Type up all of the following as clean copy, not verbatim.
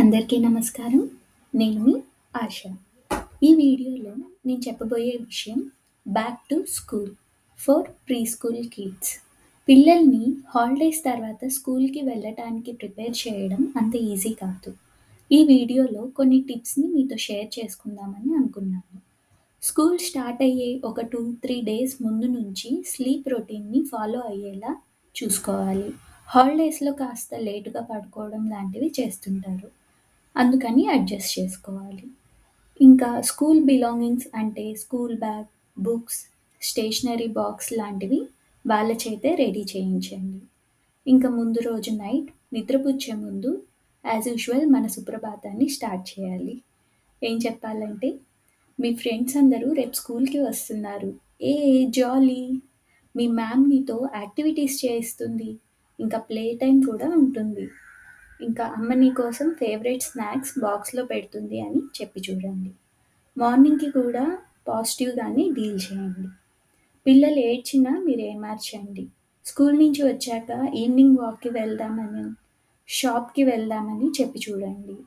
అందరికీ నమస్కారం. నేను మీ ఆశ. ఈ వీడియోలో నేను చెప్పబోయే విషయం back to school for pre school kids. పిల్లల్ని హాలిడేస్ తర్వాత స్కూల్‌కి వెళ్ళటానికి ప్రిపేర్ చేయడం అంత ఈజీ కాదు. ఈ వీడియోలో కొన్ని టిప్స్‌ని మీతో షేర్ చేసుకుందామని అనుకున్నాను. స్కూల్ స్టార్ట్ అయ్యే ఒక 2-3 డేస్ ముందు నుంచి స్లీప్ రొటీన్‌ని ఫాలో అయ్యేలా చూసుకోవాలి. హాలిడేస్‌లో కాస్త లేట్‌గా పడుకోవడం లాంటివి చేస్తుంటారు. అందుకని అడ్జస్ట్ చేసుకోవాలి. ఇంకా స్కూల్ బిలాంగింగ్స్ అంటే school bag, books, stationery box లాంటివి వాళ్ళ చేతే రెడీ చేయించండి. ఇంకా ముందు రోజు నైట్ నిద్రపుచ్చే ముందు యాజ్ యూజువల్ మన సుప్రభాతాన్ని స్టార్ట్ చేయాలి. ఏం చెప్పాలంటే, మీ ఫ్రెండ్స్ అందరూ రేపు స్కూల్‌కి వస్తున్నారు. ఏ జాలీ! మీ మ్యామ్ నీతో యాక్టివిటీస్ చేయిస్తుంది. ఇంకా ప్లే టైమ్ కూడా ఉంటుంది. ఇంకా అమ్మ నీకోసం ఫేవరెట్ స్నాక్స్ బాక్స్‌లో పెడుతుంది అని చెప్పి చూడండి. మార్నింగ్‌కి కూడా పాజిటివ్‌గానే డీల్ చేయండి. పిల్లలు ఏడ్చినా మీరేమార్చండి. స్కూల్ నుంచి వచ్చాక ఈవినింగ్ వాక్‌కి వెళ్దామని, షాప్‌కి వెళ్దామని చెప్పి చూడండి.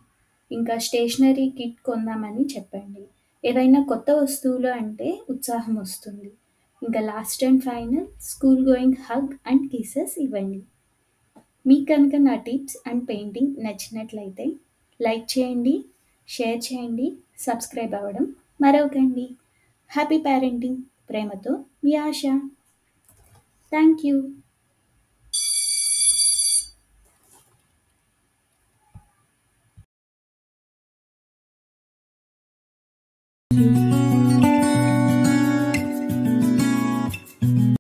ఇంకా స్టేషనరీ కిట్ కొందామని చెప్పండి. ఏవైనా కొత్త వస్తువులు అంటే ఉత్సాహం వస్తుంది. ఇంకా last and final school going hug and kisses ఇవ్వండి. మీకు కనుక నా టిప్స్ అండ్ పెయింటింగ్ నచ్చినట్లయితే లైక్ చేయండి, షేర్ చేయండి, సబ్స్క్రైబ్ అవ్వడం మరవకండి. Happy parenting. ప్రేమతో మీ ఆశ. Thank you.